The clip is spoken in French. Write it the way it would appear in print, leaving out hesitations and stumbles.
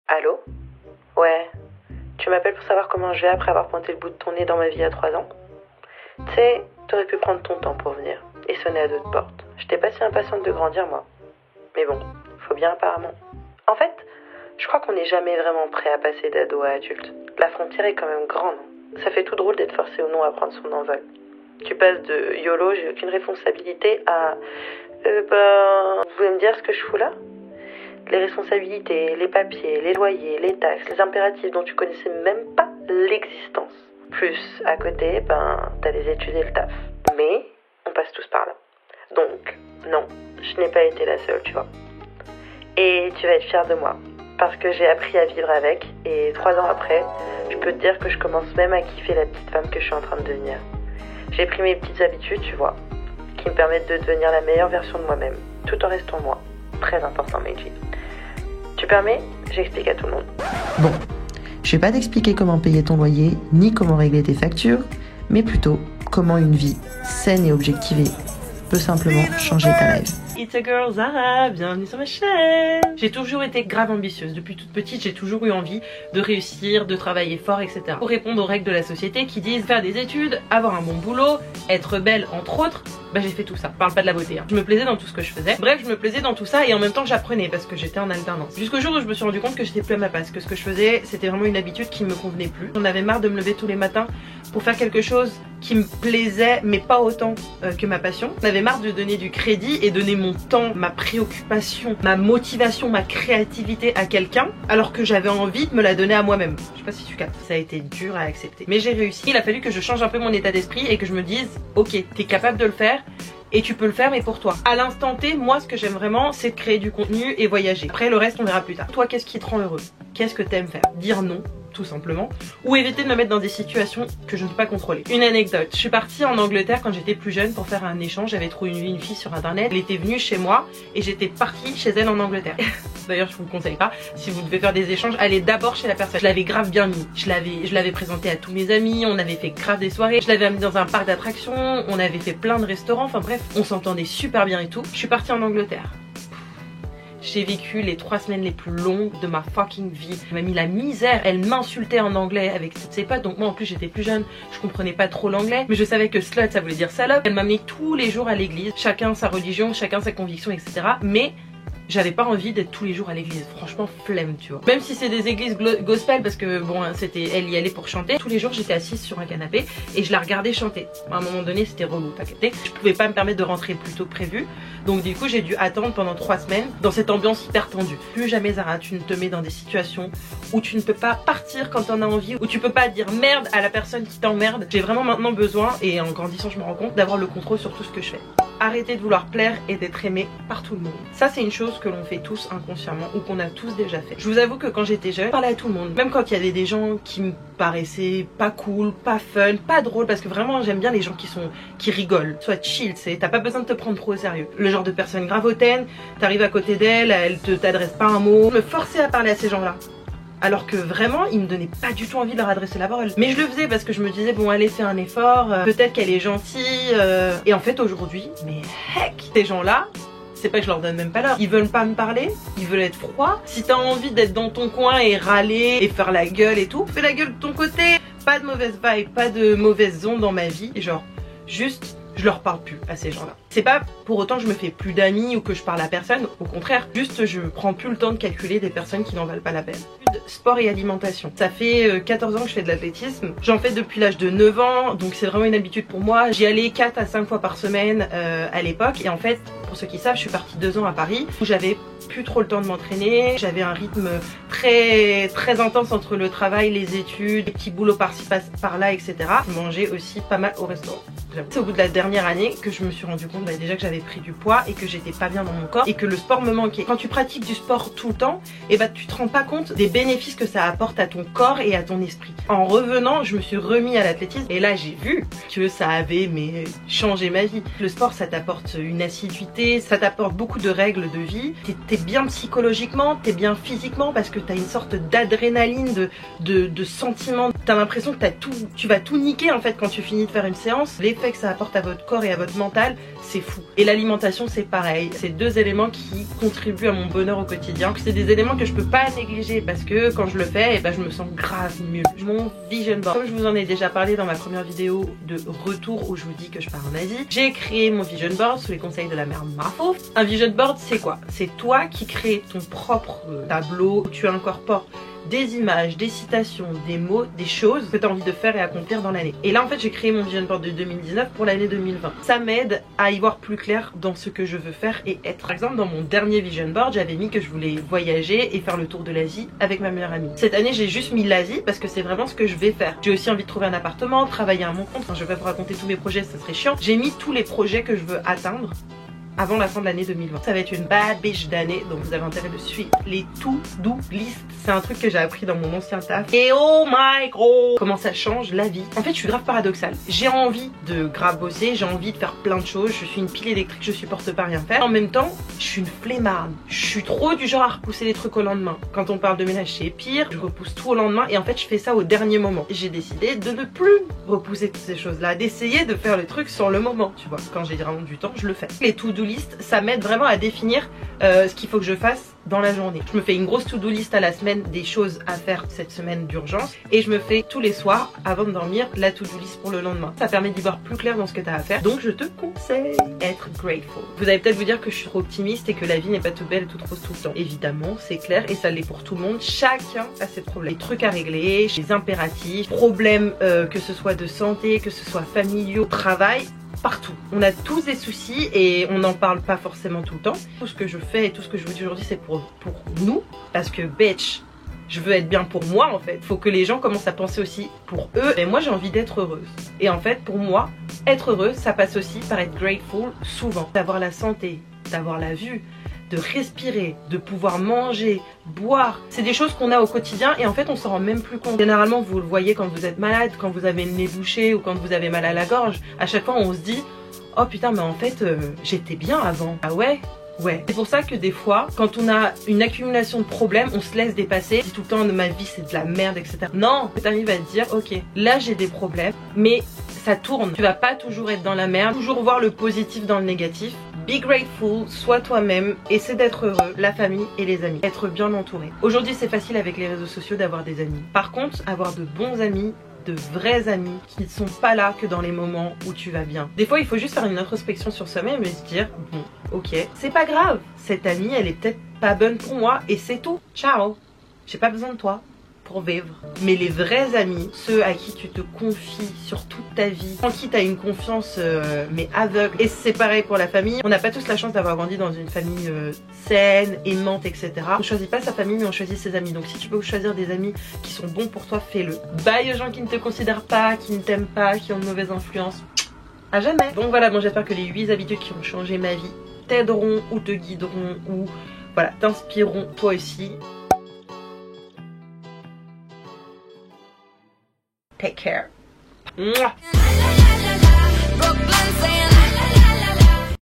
Allô? Ouais. Tu m'appelles pour savoir comment je vais après avoir pointé le bout de ton nez dans ma vie à 3 ans? Tu sais, t'aurais pu prendre ton temps pour venir et sonner à d'autres portes. J'étais pas si impatiente de grandir, moi. Mais bon, faut bien apparemment. En fait, je crois qu'on n'est jamais vraiment prêt à passer d'ado à adulte. La frontière est quand même grande. Ça fait tout drôle d'être forcé ou non à prendre son envol. Tu passes de YOLO, j'ai aucune responsabilité à... vous voulez me dire ce que je fous là? Les responsabilités, les papiers, les loyers, les taxes, les impératifs dont tu connaissais même pas l'existence. Plus, à côté, t'as les études et le taf. Mais, on passe tous par là. Donc, non, je n'ai pas été la seule, tu vois. Et tu vas être fière de moi. Parce que j'ai appris à vivre avec, et 3 ans après, je peux te dire que je commence même à kiffer la petite femme que je suis en train de devenir. J'ai pris mes petites habitudes, tu vois, qui me permettent de devenir la meilleure version de moi-même, tout en restant moi. Très important, Meiji. Tu permets? J'explique à tout le monde. Bon, je vais pas t'expliquer comment payer ton loyer, ni comment régler tes factures, mais plutôt comment une vie saine et objectivée peut simplement changer ta life. It's a girl Zara, bienvenue sur ma chaîne. J'ai toujours été grave ambitieuse. Depuis toute petite, j'ai toujours eu envie de réussir, de travailler fort, etc. Pour répondre aux règles de la société qui disent faire des études, avoir un bon boulot, être belle, entre autres, j'ai fait tout ça. Je parle pas de la beauté, hein. Je me plaisais dans tout ce que je faisais. Bref, je me plaisais dans tout ça et en même temps j'apprenais parce que j'étais en alternance. Jusqu'au jour où je me suis rendu compte que j'étais plus à ma place, que ce que je faisais, c'était vraiment une habitude qui me convenait plus. J'en avais marre de me lever tous les matins pour faire quelque chose qui me plaisait, mais pas autant que ma passion. J'en avais marre de donner du crédit et donner mon temps, ma préoccupation, ma motivation, ma créativité à quelqu'un, alors que j'avais envie de me la donner à moi-même. Je sais pas si tu captes. Ça a été dur à accepter. Mais j'ai réussi. Il a fallu que je change un peu mon état d'esprit et que je me dise, ok, t'es capable de le faire. Et tu peux le faire mais pour toi. À l'instant T, moi ce que j'aime vraiment c'est de créer du contenu et voyager. Après le reste on verra plus tard. Toi qu'est-ce qui te rend heureux? Qu'est-ce que t'aimes faire? Dire non, tout simplement. Ou éviter de me mettre dans des situations que je ne peux pas contrôler. Une anecdote, je suis partie en Angleterre quand j'étais plus jeune pour faire un échange. J'avais trouvé une fille sur internet, elle était venue chez moi et j'étais partie chez elle en Angleterre. D'ailleurs je vous le conseille pas, si vous devez faire des échanges, allez d'abord chez la personne. Je l'avais grave bien mis, je l'avais présenté à tous mes amis, on avait fait grave des soirées, je l'avais amené dans un parc d'attractions, on avait fait plein de restaurants, enfin bref, on s'entendait super bien et tout. Je suis partie en Angleterre. J'ai vécu les 3 semaines les plus longues de ma fucking vie. Elle m'a mis la misère. Elle m'insultait en anglais avec toutes ses potes. Donc moi en plus j'étais plus jeune, je comprenais pas trop l'anglais. Mais je savais que slut ça voulait dire salope. Elle m'amenait tous les jours à l'église. Chacun sa religion, chacun sa conviction, etc. Mais j'avais pas envie d'être tous les jours à l'église. Franchement flemme tu vois. Même si c'est des églises gospel parce que bon c'était elle y allait pour chanter. Tous les jours j'étais assise sur un canapé et je la regardais chanter. À un moment donné c'était relou, t'as capté. Je pouvais pas me permettre de rentrer plus tôt que prévu. Donc du coup j'ai dû attendre pendant 3 semaines dans cette ambiance hyper tendue. Plus jamais Zara tu ne te mets dans des situations où tu ne peux pas partir quand t'en as envie, où tu peux pas dire merde à la personne qui t'emmerde. J'ai vraiment maintenant besoin, et en grandissant je me rends compte, d'avoir le contrôle sur tout ce que je fais. Arrêter de vouloir plaire et d'être aimé par tout le monde. Ça c'est une chose que l'on fait tous inconsciemment ou qu'on a tous déjà fait. Je vous avoue que quand j'étais jeune, je parlais à tout le monde. Même quand il y avait des gens qui me paraissaient pas cool, pas fun, pas drôle, parce que vraiment j'aime bien les gens qui rigolent. Soit chill, t'as pas besoin de te prendre trop au sérieux. Le genre de personne grave hautaine, t'arrives à côté d'elle, elle t'adresse pas un mot. Je me forçais à parler à ces gens-là. Alors que vraiment, ils me donnaient pas du tout envie de leur adresser la parole. Mais je le faisais parce que je me disais, bon allez fais un effort, peut-être qu'elle est gentille. Et en fait aujourd'hui, mais heck, ces gens-là, c'est pas que je leur donne même pas l'heure. Ils veulent pas me parler, ils veulent être froids. Si t'as envie d'être dans ton coin et râler et faire la gueule et tout, fais la gueule de ton côté. Pas de mauvaise vibe, pas de mauvaise onde dans ma vie. Et genre, juste, je leur parle plus à ces gens-là. C'est pas pour autant que je me fais plus d'amis ou que je parle à personne, au contraire, juste je prends plus le temps de calculer des personnes qui n'en valent pas la peine. Sport et alimentation. Ça fait 14 ans que je fais de l'athlétisme, j'en fais depuis l'âge de 9 ans, donc c'est vraiment une habitude pour moi. J'y allais 4 à 5 fois par semaine à l'époque, et en fait, pour ceux qui savent, je suis partie 2 ans à Paris, où j'avais plus trop le temps de m'entraîner, j'avais un rythme très intense entre le travail, les études, les petits boulots par-ci par-là, etc. Je mangeais aussi pas mal au restaurant. C'est au bout de la dernière année que je me suis rendu compte déjà que j'avais pris du poids et que j'étais pas bien dans mon corps et que le sport me manquait. Quand tu pratiques du sport tout le temps, et tu te rends pas compte des bénéfices que ça apporte à ton corps et à ton esprit. En revenant, je me suis remis à l'athlétisme et là j'ai vu que ça avait changé ma vie. Le sport ça t'apporte une assiduité santé, ça t'apporte beaucoup de règles de vie. T'es bien psychologiquement, t'es bien physiquement parce que t'as une sorte d'adrénaline, de sentiment. T'as l'impression que tu vas tout niquer en fait quand tu finis de faire une séance. L'effet que ça apporte à votre corps et à votre mental, c'est fou. Et l'alimentation, c'est pareil. C'est deux éléments qui contribuent à mon bonheur au quotidien. C'est des éléments que je peux pas négliger parce que quand je le fais, et ben, je me sens grave mieux. Mon vision board, comme je vous en ai déjà parlé dans ma première vidéo de retour où je vous dis que je pars en Asie, j'ai créé mon vision board sous les conseils de la mère Marfo. Un vision board, c'est quoi? C'est toi qui crées ton propre tableau où tu incorpores des images, des citations, des mots, des choses que tu as envie de faire et accomplir dans l'année. Et là en fait j'ai créé mon vision board de 2019 pour l'année 2020. Ça m'aide à y voir plus clair dans ce que je veux faire et être. Par exemple dans mon dernier vision board j'avais mis que je voulais voyager et faire le tour de l'Asie avec ma meilleure amie. Cette année j'ai juste mis l'Asie parce que c'est vraiment ce que je vais faire. J'ai aussi envie de trouver un appartement, travailler à mon compte. Enfin je vais pas vous raconter tous mes projets, ça serait chiant. J'ai mis tous les projets que je veux atteindre avant la fin de l'année 2020. Ça va être une bad bitch d'année, donc vous avez intérêt de suivre les to-do list. C'est un truc que j'ai appris dans mon ancien taf. Et oh my god, comment ça change la vie. En fait, je suis grave paradoxale. J'ai envie de grave bosser, j'ai envie de faire plein de choses. Je suis une pile électrique, je supporte pas rien faire. En même temps, je suis une flemmarde. Je suis trop du genre à repousser les trucs au lendemain. Quand on parle de ménage, c'est pire. Je repousse tout au lendemain et en fait, je fais ça au dernier moment. J'ai décidé de ne plus repousser toutes ces choses-là, d'essayer de faire le truc sur le moment. Tu vois, quand j'ai vraiment du temps, je le fais. Les to-do list, ça m'aide vraiment à définir ce qu'il faut que je fasse dans la journée. Je me fais une grosse to-do list à la semaine des choses à faire cette semaine d'urgence et je me fais tous les soirs avant de dormir la to-do list pour le lendemain. Ça permet d'y voir plus clair dans ce que tu as à faire. Donc je te conseille être grateful. Vous allez peut-être vous dire que je suis trop optimiste et que la vie n'est pas toute belle et toute rose tout le temps. Évidemment, c'est clair et ça l'est pour tout le monde. Chacun a ses problèmes. Les trucs à régler, les impératifs, problèmes que ce soit de santé, que ce soit familiaux, travail. Partout. On a tous des soucis et on n'en parle pas forcément tout le temps. Tout ce que je fais et tout ce que je vous dis aujourd'hui c'est pour nous. Parce que bitch, je veux être bien pour moi en fait. Faut que les gens commencent à penser aussi pour eux. Et moi j'ai envie d'être heureuse. Et en fait pour moi, être heureuse ça passe aussi par être grateful souvent. D'avoir la santé, d'avoir la vue, de respirer, de pouvoir manger, boire. C'est des choses qu'on a au quotidien et en fait on s'en rend même plus compte. Généralement vous le voyez quand vous êtes malade, quand vous avez le nez bouché ou quand vous avez mal à la gorge. À chaque fois on se dit oh putain mais en fait j'étais bien avant. Ah ouais? Ouais. C'est pour ça que des fois, quand on a une accumulation de problèmes, on se laisse dépasser. Tout le temps ma vie c'est de la merde, etc. Non, tu arrives à te dire ok, là j'ai des problèmes, mais ça tourne. Tu vas pas toujours être dans la merde, toujours voir le positif dans le négatif. Be grateful, sois toi-même, essaie d'être heureux, la famille et les amis. Être bien entouré. Aujourd'hui c'est facile avec les réseaux sociaux d'avoir des amis. Par contre, avoir de bons amis, de vrais amis qui ne sont pas là que dans les moments où tu vas bien. Des fois il faut juste faire une introspection sur soi-même et se dire bon ok, c'est pas grave, cette amie elle est peut-être pas bonne pour moi et c'est tout. Ciao, j'ai pas besoin de toi pour vivre. Mais les vrais amis, ceux à qui tu te confies sur toute ta vie, en qui tu as une confiance mais aveugle. Et c'est pareil pour la famille. On n'a pas tous la chance d'avoir grandi dans une famille saine, aimante, etc. On choisit pas sa famille mais on choisit ses amis. Donc si tu peux choisir des amis qui sont bons pour toi, fais-le. Bye aux gens qui ne te considèrent pas, qui ne t'aiment pas, qui ont de mauvaises influences. À jamais. Donc voilà, bon j'espère que les 8 habitudes qui ont changé ma vie t'aideront ou te guideront ou voilà, t'inspireront toi aussi. Take care. Mwah.